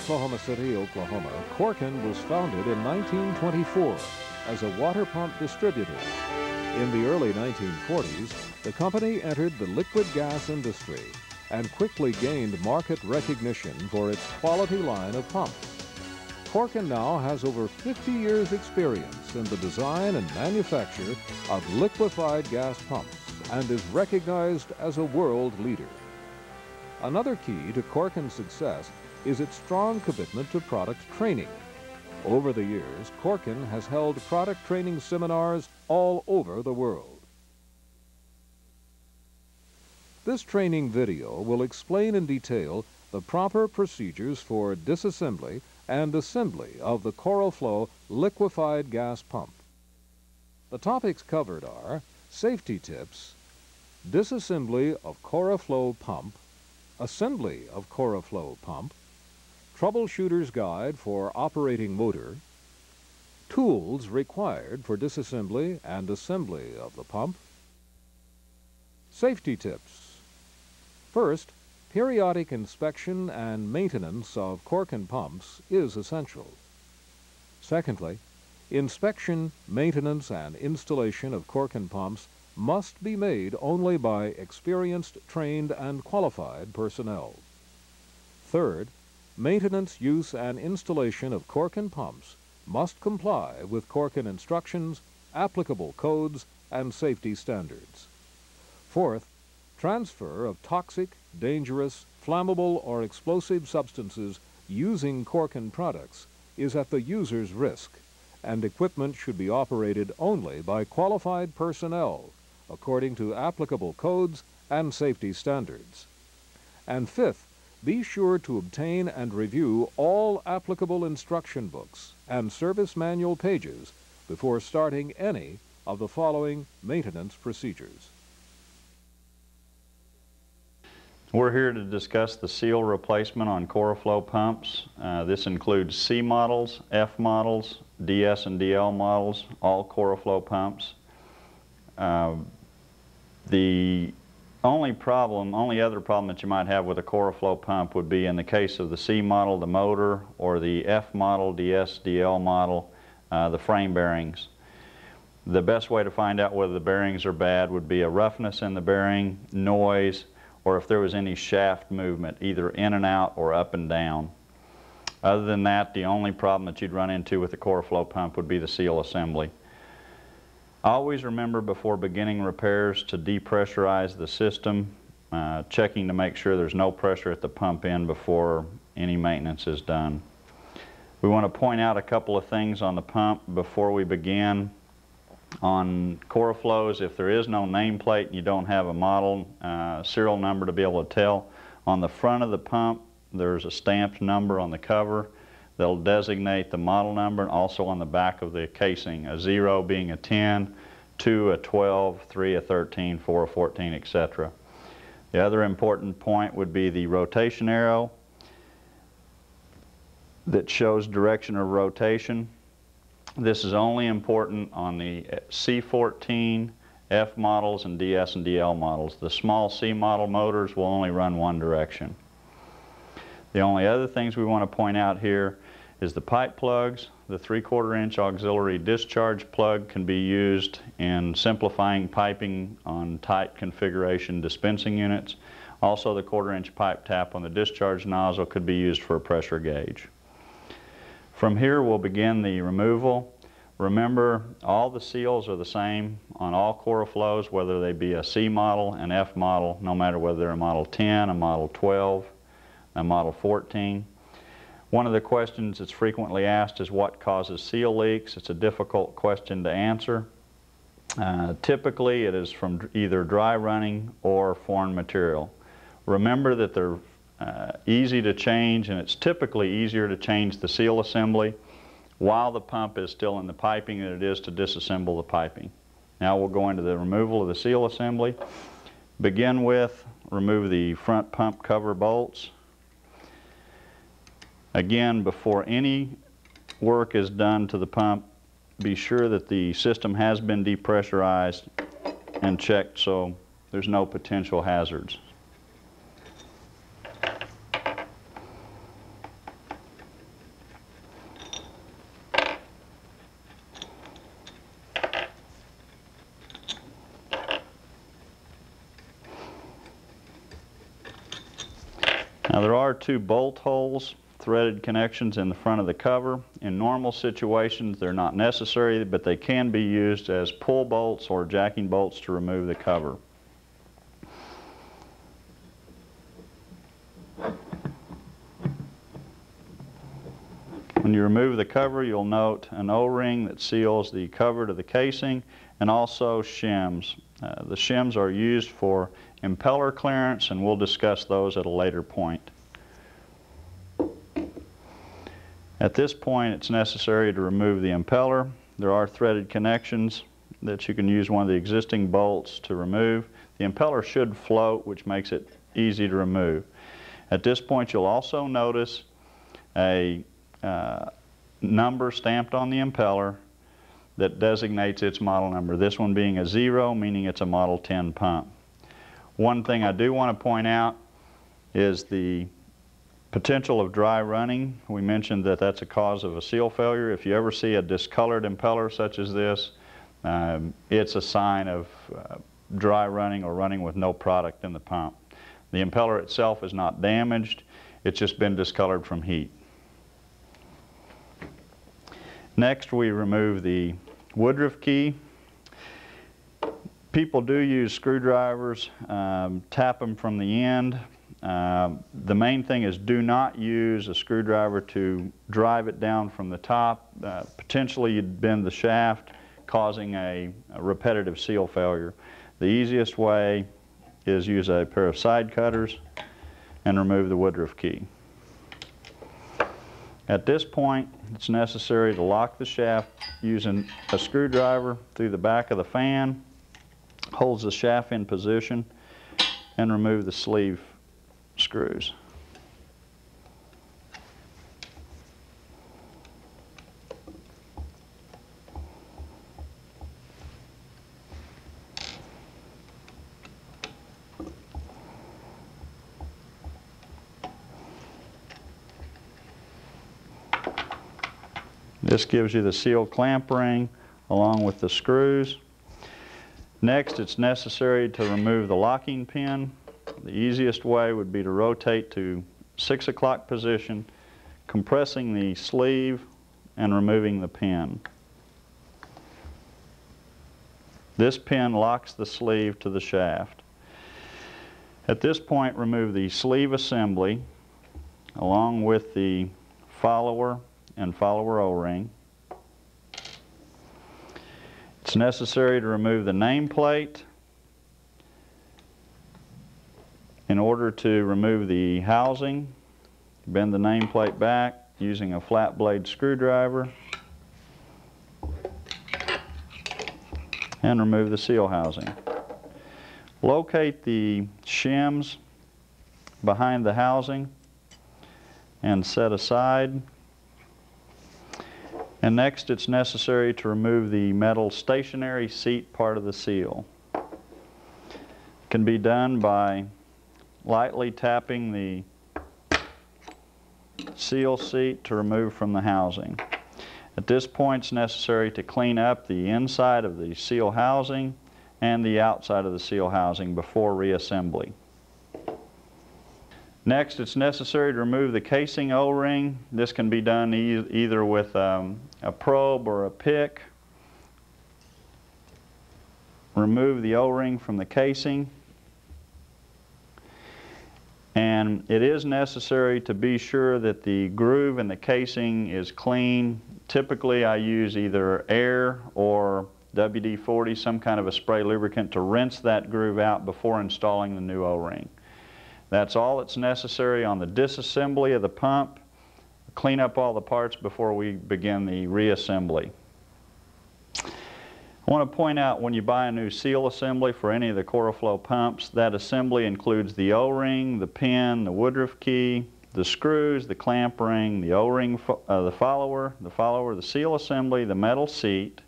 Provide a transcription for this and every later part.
Oklahoma City, Oklahoma, Corken was founded in 1924 as a water pump distributor. In the early 1940s, the company entered the liquid gas industry and quickly gained market recognition for its quality line of pumps. Corken now has over 50 years' experience in the design and manufacture of liquefied gas pumps and is recognized as a world leader. Another key to Corken's success is its strong commitment to product training. Over the years, Corken has held product training seminars all over the world. This training video will explain in detail the proper procedures for disassembly and assembly of the Coro-Flo liquefied gas pump. The topics covered are safety tips, disassembly of Coro-Flo pump, assembly of Coro-Flo pump, troubleshooter's guide for operating motor, tools required for disassembly and assembly of the pump, safety tips. First, periodic inspection and maintenance of Corken pumps is essential. Secondly, inspection, maintenance, and installation of Corken pumps must be made only by experienced, trained, and qualified personnel. Third, maintenance, use, and installation of Corken pumps must comply with Corken instructions, applicable codes, and safety standards. Fourth, transfer of toxic, dangerous, flammable, or explosive substances using Corken products is at the user's risk, and equipment should be operated only by qualified personnel according to applicable codes and safety standards. And fifth, be sure to obtain and review all applicable instruction books and service manual pages before starting any of the following maintenance procedures. We're here to discuss the seal replacement on Coro-Flo pumps. This includes C models, F models, DS and DL models, all Coro-Flo pumps. The only other problem that you might have with a Coro-Flo pump would be in the case of the C model, the motor, or the F model, DS, DL model, the frame bearings. The best way to find out whether the bearings are bad would be a roughness in the bearing, noise, or if there was any shaft movement, either in and out or up and down. Other than that, the only problem that you'd run into with the Coro-Flo pump would be the seal assembly. Always remember before beginning repairs to depressurize the system, checking to make sure there's no pressure at the pump end before any maintenance is done. We want to point out a couple of things on the pump before we begin. On Coro-Flo's, if there is no nameplate and you don't have a model serial number to be able to tell, on the front of the pump there's a stamped number on the cover that'll designate the model number, and also on the back of the casing, a 0 being a 10, 2 a 12, 3 a 13, 4 a 14, etc. The other important point would be the rotation arrow that shows direction of rotation. This is only important on the C14, F models, and DS and DL models. The small C model motors will only run one direction. The only other things we want to point out here is the pipe plugs. The 3/4 inch auxiliary discharge plug can be used in simplifying piping on tight configuration dispensing units. Also, the 1/4 inch pipe tap on the discharge nozzle could be used for a pressure gauge. From here we'll begin the removal. Remember, all the seals are the same on all Coro-Flo's, whether they be a C model, an F model, no matter whether they're a model 10, a model 12, a model 14. One of the questions that's frequently asked is what causes seal leaks. It's a difficult question to answer. Typically it is from either dry running or foreign material. Remember that they're easy to change, and it's typically easier to change the seal assembly while the pump is still in the piping than it is to disassemble the piping. Now we'll go into the removal of the seal assembly. Begin with, remove the front pump cover bolts. Again, before any work is done to the pump, be sure that the system has been depressurized and checked so there's no potential hazards. Now there are 2 bolt holes, threaded connections in the front of the cover. In normal situations they're not necessary, but they can be used as pull bolts or jacking bolts to remove the cover. When you remove the cover, you'll note an O-ring that seals the cover to the casing, and also shims. The shims are used for impeller clearance, and we'll discuss those at a later point. At this point, it's necessary to remove the impeller. There are threaded connections that you can use one of the existing bolts to remove. The impeller should float, which makes it easy to remove. At this point, you'll also notice a number stamped on the impeller that designates its model number. This one being a 0, meaning it's a Model 10 pump. One thing I do want to point out is the potential of dry running. We mentioned that that's a cause of a seal failure. If you ever see a discolored impeller such as this, it's a sign of dry running or running with no product in the pump. The impeller itself is not damaged, it's just been discolored from heat. Next, we remove the woodruff key. People do use screwdrivers, tap them from the end. The main thing is do not use a screwdriver to drive it down from the top. Potentially you'd bend the shaft, causing a repetitive seal failure. The easiest way is use a pair of side cutters and remove the woodruff key. At this point, it's necessary to lock the shaft using a screwdriver through the back of the fan, holds the shaft in position, and remove the sleeve screws. This gives you the seal clamp ring along with the screws. Next, it's necessary to remove the locking pin. The easiest way would be to rotate to 6 o'clock position, compressing the sleeve and removing the pin. This pin locks the sleeve to the shaft. At this point, remove the sleeve assembly along with the follower and follower O-ring. It's necessary to remove the nameplate. In order to remove the housing, bend the nameplate back using a flat blade screwdriver and remove the seal housing. Locate the shims behind the housing and set aside. And next, it's necessary to remove the metal stationary seat part of the seal. It can be done by lightly tapping the seal seat to remove from the housing. At this point, it's necessary to clean up the inside of the seal housing and the outside of the seal housing before reassembly. Next, it's necessary to remove the casing O-ring. This can be done either with a probe or a pick. Remove the O-ring from the casing. And it is necessary to be sure that the groove in the casing is clean. Typically, I use either air or WD-40, some kind of a spray lubricant, to rinse that groove out before installing the new O-ring. That's all that's necessary on the disassembly of the pump. Clean up all the parts before we begin the reassembly. I want to point out, when you buy a new seal assembly for any of the Coro-Flo pumps, that assembly includes the O-ring, the pin, the woodruff key, the screws, the clamp ring, the O-ring, the follower, the seal assembly, the metal seat,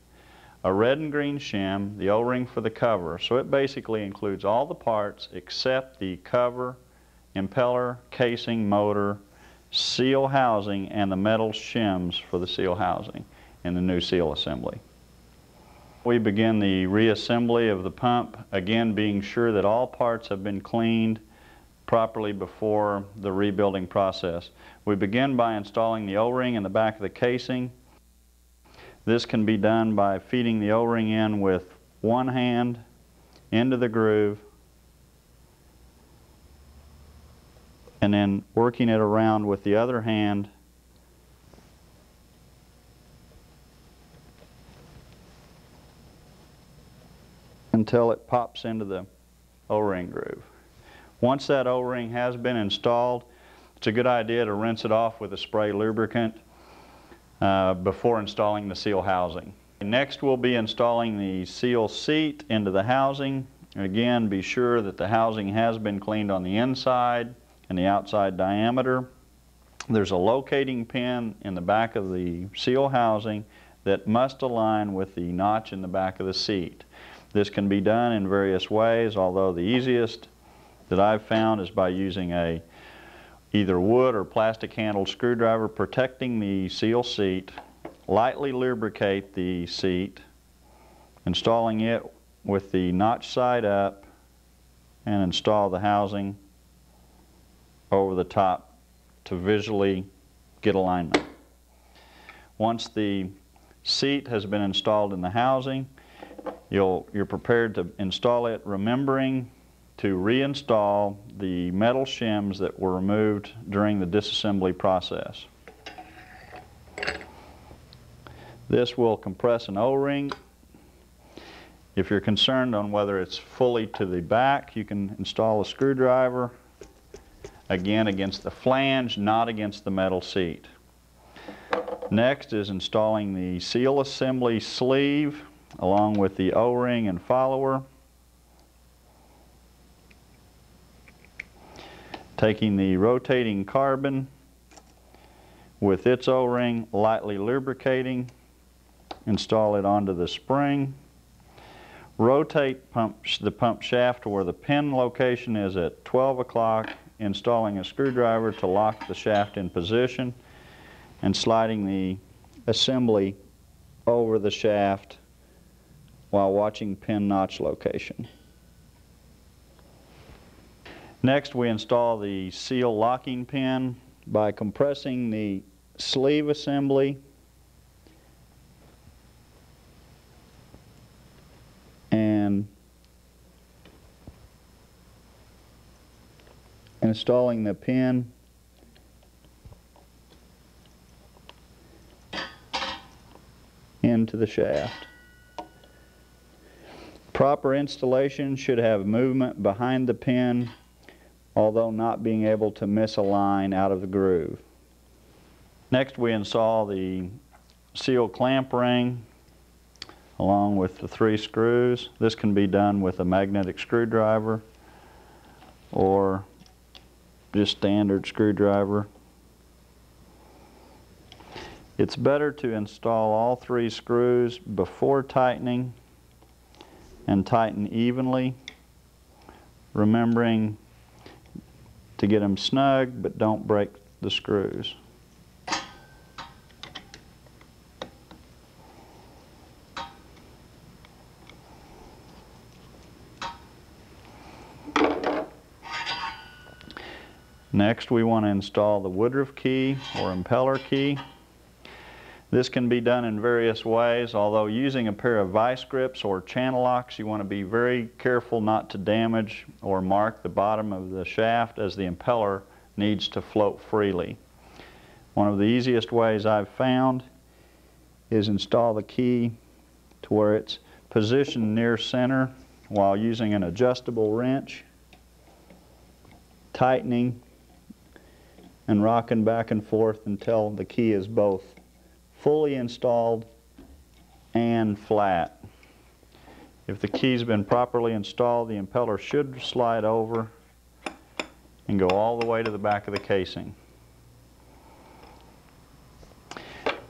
a red and green shim, the O-ring for the cover. So it basically includes all the parts except the cover, impeller, casing, motor, seal housing, and the metal shims for the seal housing in the new seal assembly. We begin the reassembly of the pump, again being sure that all parts have been cleaned properly before the rebuilding process. We begin by installing the O-ring in the back of the casing. This can be done by feeding the O-ring in with one hand into the groove and then working it around with the other hand until it pops into the O-ring groove. Once that O-ring has been installed, it's a good idea to rinse it off with a spray lubricant before installing the seal housing. Next, we'll be installing the seal seat into the housing. Again, be sure that the housing has been cleaned on the inside and the outside diameter. There's a locating pin in the back of the seal housing that must align with the notch in the back of the seat. This can be done in various ways, although the easiest that I've found is by using a either wood or plastic handled screwdriver protecting the seal seat. Lightly lubricate the seat, installing it with the notch side up, and install the housing over the top to visually get alignment. Once the seat has been installed in the housing, you're prepared to install it, remembering to reinstall the metal shims that were removed during the disassembly process. This will compress an O-ring. If you're concerned on whether it's fully to the back, you can install a screwdriver, again against the flange, not against the metal seat. Next is installing the seal assembly sleeve along with the O-ring and follower. Taking the rotating carbon with its O-ring, lightly lubricating, install it onto the spring. Rotate the pump shaft to where the pin location is at 12 o'clock, installing a screwdriver to lock the shaft in position and sliding the assembly over the shaft while watching pin notch location. Next, we install the seal locking pin by compressing the sleeve assembly and installing the pin into the shaft. Proper installation should have movement behind the pin, although not being able to miss a line out of the groove. Next, we install the seal clamp ring along with the 3 screws. This can be done with a magnetic screwdriver or just standard screwdriver. It's better to install all 3 screws before tightening and tighten evenly, remembering to get them snug but don't break the screws. Next, we want to install the Woodruff key or impeller key. This can be done in various ways, although using a pair of vice grips or channel locks, you want to be very careful not to damage or mark the bottom of the shaft, as the impeller needs to float freely. One of the easiest ways I've found is install the key to where it's positioned near center while using an adjustable wrench, tightening and rocking back and forth until the key is both fully installed and flat. If the key's been properly installed, the impeller should slide over and go all the way to the back of the casing.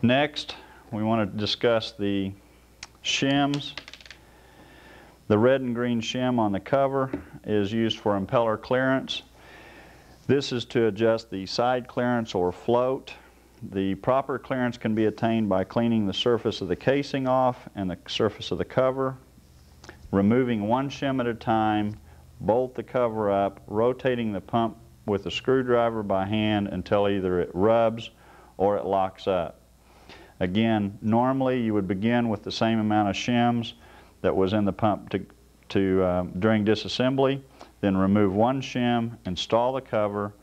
Next, we want to discuss the shims. The red and green shim on the cover is used for impeller clearance. This is to adjust the side clearance or float. The proper clearance can be attained by cleaning the surface of the casing off and the surface of the cover, removing one shim at a time, bolt the cover up, rotating the pump with a screwdriver by hand until either it rubs or it locks up. Again, normally you would begin with the same amount of shims that was in the pump during disassembly, then remove one shim, install the cover,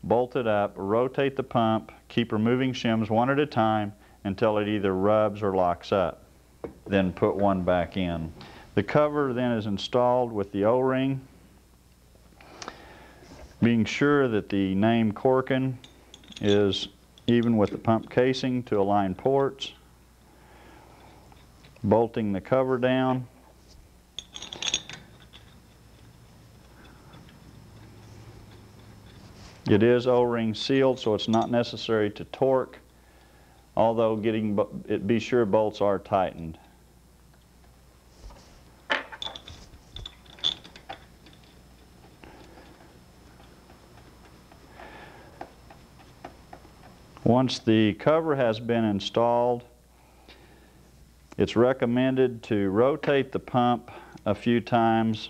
bolt it up, rotate the pump, keep removing shims one at a time until it either rubs or locks up. Then put one back in. The cover then is installed with the O-ring, being sure that the name Corken is even with the pump casing to align ports, bolting the cover down, it is O-ring sealed, so it's not necessary to torque, although be sure bolts are tightened. Once the cover has been installed, it's recommended to rotate the pump a few times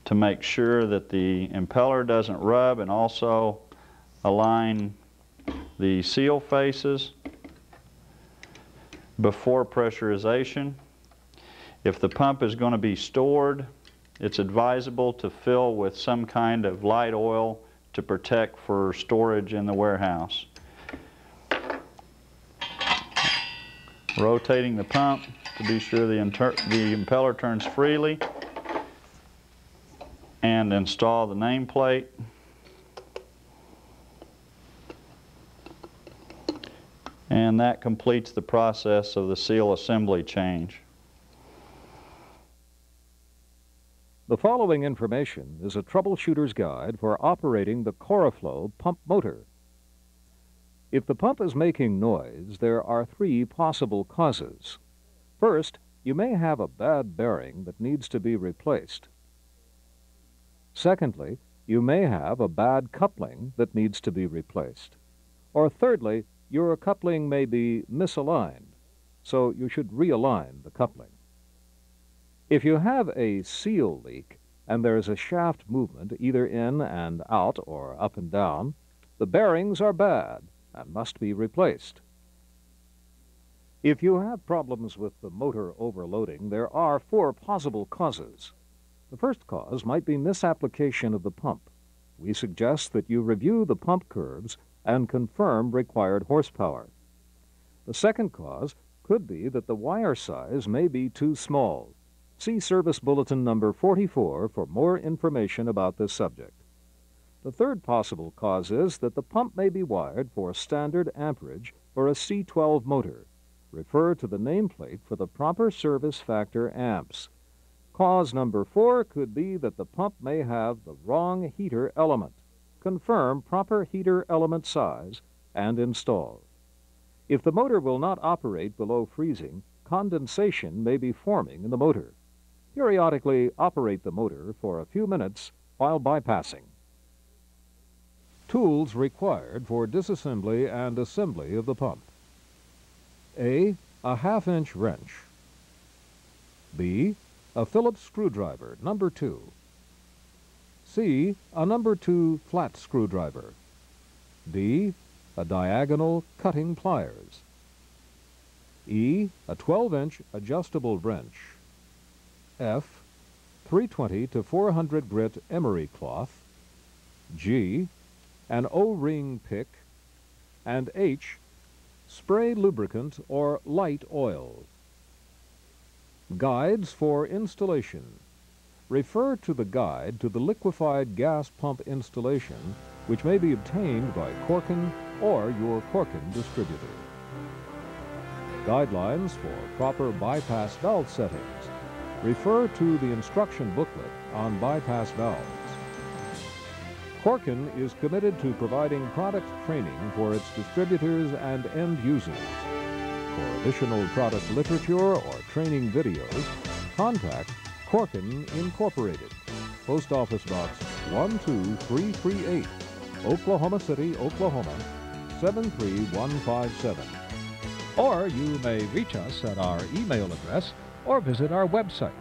to make sure that the impeller doesn't rub, and also align the seal faces before pressurization. If the pump is going to be stored, it's advisable to fill with some kind of light oil to protect for storage in the warehouse. Rotating the pump to be sure the impeller turns freely, and install the nameplate. And that completes the process of the seal assembly change. The following information is a troubleshooter's guide for operating the Coro-Flo pump motor. If the pump is making noise, there are three possible causes. First, you may have a bad bearing that needs to be replaced. Secondly, you may have a bad coupling that needs to be replaced. Or thirdly, your coupling may be misaligned, so you should realign the coupling. If you have a seal leak and there is a shaft movement either in and out or up and down, the bearings are bad and must be replaced. If you have problems with the motor overloading, there are four possible causes. The first cause might be misapplication of the pump. We suggest that you review the pump curves and confirm required horsepower. The second cause could be that the wire size may be too small. See Service Bulletin number 44 for more information about this subject. The third possible cause is that the pump may be wired for standard amperage for a C12 motor. Refer to the nameplate for the proper service factor amps. Cause number 4 could be that the pump may have the wrong heater element. Confirm proper heater element size and install. If the motor will not operate below freezing, condensation may be forming in the motor. Periodically operate the motor for a few minutes while bypassing. Tools required for disassembly and assembly of the pump. A 1/2-inch wrench. B, a Phillips screwdriver, number 2. C, a number 2 flat screwdriver. D, a diagonal cutting pliers. E, a 12-inch adjustable wrench. F, 320 to 400 grit emery cloth. G, an O-ring pick. And H, spray lubricant or light oil. Guides for installation. Refer to the guide to the liquefied gas pump installation, which may be obtained by Corken or your Corken distributor. Guidelines for proper bypass valve settings. Refer to the instruction booklet on bypass valves. Corken is committed to providing product training for its distributors and end users. For additional product literature or training videos, contact Corken Incorporated, Post Office Box 12338, Oklahoma City, Oklahoma 73157. Or you may reach us at our email address or visit our website,